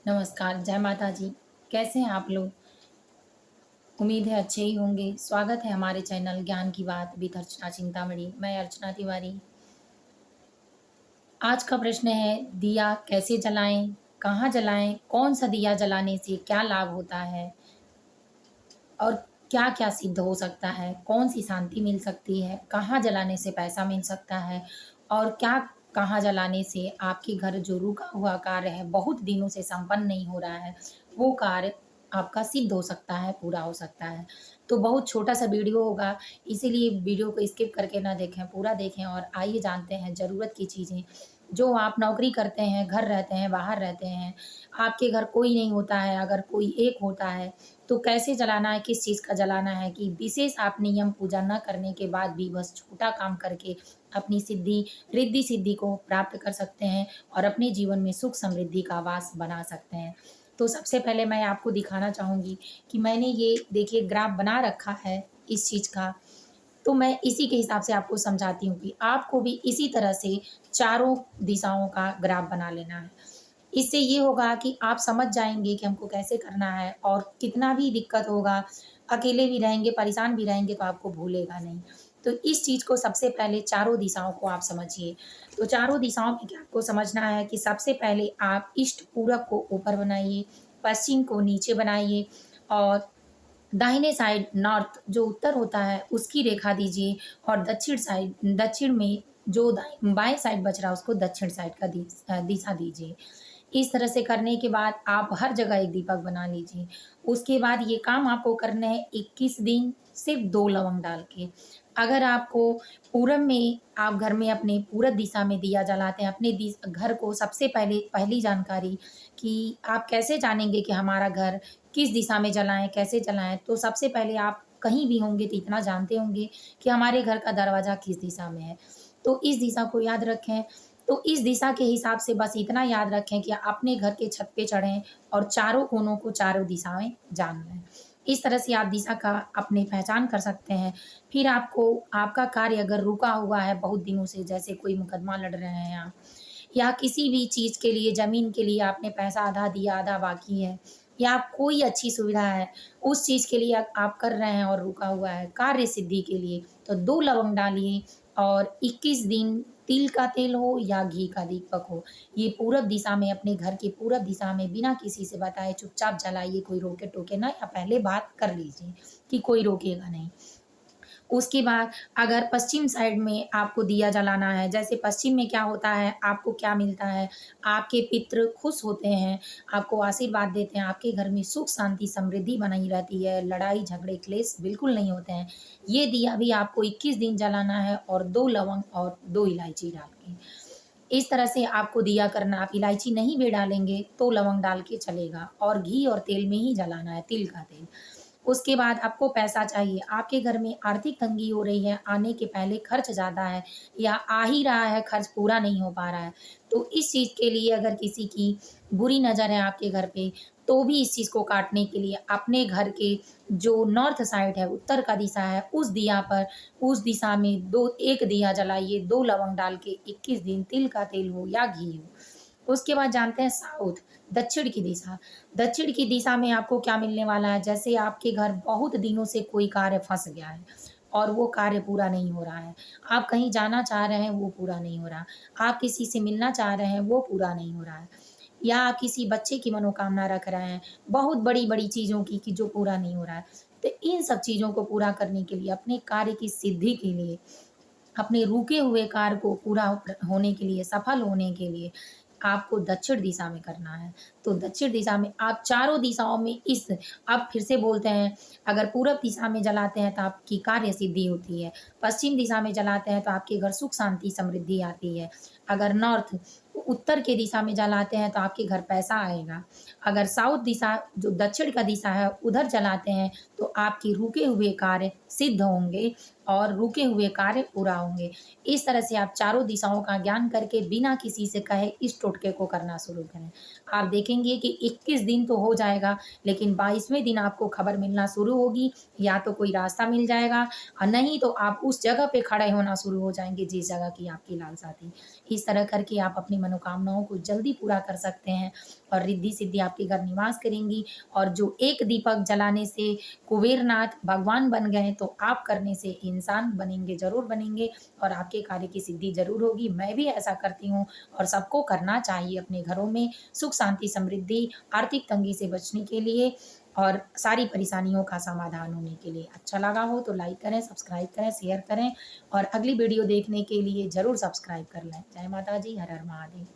नमस्कार, जय माता जी। कैसे हैं आप लोग? उम्मीद है अच्छे ही होंगे। स्वागत है हमारे चैनल ज्ञान की बात विद अर्चना चिंतामणि। मैं अर्चना तिवारी। आज का प्रश्न है दिया कैसे जलाएँ? कहाँ जलाएँ? कौन-सा दिया जलाने से क्या लाभ होता है? और क्या-क्या सिद्ध हो सकता है? कौन-सी शांति मिल सकती है? कहाँ जलाने से पैसा मिल सकता है? और क्या कहाँ जलाने से आपके घर जो रुका हुआ कार्य है, बहुत दिनों से संपन्न नहीं हो रहा है, वो कार्य आपका सिद्ध हो सकता है, पूरा हो सकता है। तो बहुत छोटा-सा वीडियो होगा, इसीलिए वीडियो को स्किप करके ना देखें, पूरा देखें और आइए जानते हैं ज़रूरत की चीज़ें। जो आप नौकरी करते हैं, घर रहते हैं, बाहर रहते हैं, आपके घर कोई नहीं होता है, अगर कोई एक होता है तो कैसे जलाना है, किस चीज़ का जलाना है कि विशेष आप नियम पूजा न करने के बाद भी बस छोटा काम करके अपनी सिद्धि, रिद्धि-सिद्धि को प्राप्त कर सकते हैं और अपने जीवन में सुख समृद्धि का वास बना सकते हैं। तो सबसे पहले मैं आपको दिखाना चाहूँगी कि मैंने ये देखिए ग्राफ बना रखा है इस चीज़ का, तो मैं इसी के हिसाब से आपको समझाती हूँ कि आपको भी इसी तरह से चारों दिशाओं का ग्राफ बना लेना है। इससे ये होगा कि आप समझ जाएँगे कि हमको कैसे करना है और कितना भी दिक्कत होगा, अकेले भी रहेंगे, परेशान भी रहेंगे तो आपको भूलेगा नहीं। तो इस चीज़ को सबसे पहले चारों दिशाओं को आप समझिए। तो चारों दिशाओं में क्या आपको समझना है कि सबसे पहले आप ईस्ट पूरब को ऊपर बनाइए, पश्चिम को नीचे बनाइए और दाहिने साइड नॉर्थ जो उत्तर होता है उसकी रेखा दीजिए और दक्षिण में जो बाएँ साइड बच रहा है उसको दक्षिण साइड का दिशा दीजिए। इस तरह से करने के बाद आप हर जगह एक दीपक बना लीजिए। उसके बाद ये काम आपको करने हैं 21 दिन सिर्फ़ 2 लवंग डाल के। अगर आपको पूरब में आप घर में अपने पूरब दिशा में दिया जलाते हैं, अपने घर को सबसे पहले पहली जानकारी कि आप कैसे जानेंगे कि हमारा घर किस दिशा में जलाएँ, कैसे जलाएँ? तो सबसे पहले आप कहीं भी होंगे तो इतना जानते होंगे कि हमारे घर का दरवाज़ा किस दिशा में है। तो इस दिशा को याद रखें। तो इस दिशा के हिसाब से बस इतना याद रखें कि अपने घर के छत पे चढ़ें और चारों कोनों को चारों दिशाएँ जान लें। इस तरह से आप दिशा का अपनी पहचान कर सकते हैं। फिर आपको आपका कार्य अगर रुका हुआ है बहुत दिनों से, जैसे कोई मुकदमा लड़ रहे हैं आप या किसी भी चीज़ के लिए, ज़मीन के लिए आपने पैसा आधा दिया, आधा बाकी है या कोई अच्छी सुविधा है, उस चीज़ के लिए आप कर रहे हैं और रुका हुआ है, कार्य सिद्धि के लिए, तो 2 लवंग डालिए और 21 दिन तिल का तेल हो या घी का दीपक हो, ये पूरब दिशा में अपने घर की पूरब दिशा में बिना किसी से बताए चुपचाप जलाइए, कोई रोके-टोके ना या पहले बात कर लीजिए कि कोई रोकेगा नहीं। उसके बाद अगर पश्चिम साइड में आपको दिया जलाना है, जैसे पश्चिम में क्या होता है, आपको क्या मिलता है, आपके पितृ खुश होते हैं, आपको आशीर्वाद देते हैं, आपके घर में सुख, शांति, समृद्धि बनी रहती है, लड़ाई, झगड़े, क्लेश बिल्कुल नहीं होते हैं। ये दिया भी आपको 21 दिन जलाना है और 2 लवंग और 2 इलायची डाल के। इस तरह से आपको दिया करना, आप इलायची नहीं भी डालेंगे तो लवंग डाल के चलेगा और घी और तेल में ही जलाना है, तिल का तेल। उसके बाद आपको पैसा चाहिए, आपके घर में आर्थिक तंगी हो रही है, आने के पहले खर्च ज़्यादा है या आ ही रहा है, खर्च पूरा नहीं हो पा रहा है। तो इस चीज़ के लिए अगर किसी की बुरी नज़र है आपके घर पे, तो भी इस चीज़ को काटने के लिए अपने घर के जो नॉर्थ साइड है, उत्तर का दिशा है, उस दिशा में 2 1 दिया जलाइए, 2 लवंग डाल के 21 दिन तिल का तेल हो या घी हो। उसके बाद जानते हैं साउथ, दक्षिण की दिशा। दक्षिण की दिशा में आपको क्या मिलने वाला है, जैसे आपके घर बहुत दिनों से कोई कार्य फँस गया है और वो कार्य पूरा नहीं हो रहा है। आप कहीं जाना चाह रहे हैं, वो पूरा नहीं हो रहा। आप किसी से मिलना चाह रहे हैं, वो पूरा नहीं हो रहा है। या आप किसी बच्चे की मनोकामना रख रहे हैं, बहुत बड़ी-बड़ी चीज़ों की कि जो पूरा नहीं हो रहा है। तो इन सब चीज़ों को पूरा करने के लिए, अपने कार्य की सिद्धि के लिए, अपने रुके हुए कार्य को पूरा होने के लिए, सफल होने के लिए आपको दक्षिण दिशा में करना है। तो दक्षिण दिशा में आप चारों दिशाओं में इस अब फिर से बोलते हैं, अगर पूरब दिशा में जलाते हैं तो आपकी कार्य सिद्धि होती है। पश्चिम दिशा में जलाते हैं तो आपके घर सुख, शांति, समृद्धि आती है। अगर नॉर्थ उत्तर के दिशा में जलाते हैं तो आपके घर पैसा आएगा। अगर साउथ दिशा जो दक्षिण का दिशा है उधर जलाते हैं तो आपके रुके हुए कार्य सिद्ध होंगे और रुके हुए कार्य पूरा होंगे। इस तरह से आप चारों दिशाओं का ज्ञान करके बिना किसी से कहे इस टोटके को करना शुरू करें। आप देखेंगे कि 21 दिन तो हो जाएगा, लेकिन 22वें दिन आपको खबर मिलना शुरू होगी, या तो कोई रास्ता मिल जाएगा और नहीं तो आप उस जगह पे खड़े होना शुरू हो जाएँगे जिस जगह की आपकी लालसा थी। इस तरह करके आप अपनी मनोकामनाओं को जल्दी पूरा कर सकते हैं और रिद्धि सिद्धि आपके घर निवास करेंगी। और जो एक दीपक जलाने से कुबेरनाथ भगवान बन गए, तो आप करने से इंसान बनेंगे, ज़रूर बनेंगे और आपके कार्य की सिद्धि ज़रूर होगी। मैं भी ऐसा करती हूँ और सबको करना चाहिए अपने घरों में सुख, शांति, समृद्धि, आर्थिक तंगी से बचने के लिए और सारी परेशानियों का समाधान होने के लिए। अच्छा लगा हो तो लाइक करें, सब्सक्राइब करें, शेयर करें और अगली वीडियो देखने के लिए ज़रूर सब्सक्राइब कर लें। जय माता जी, हर हर महादेव।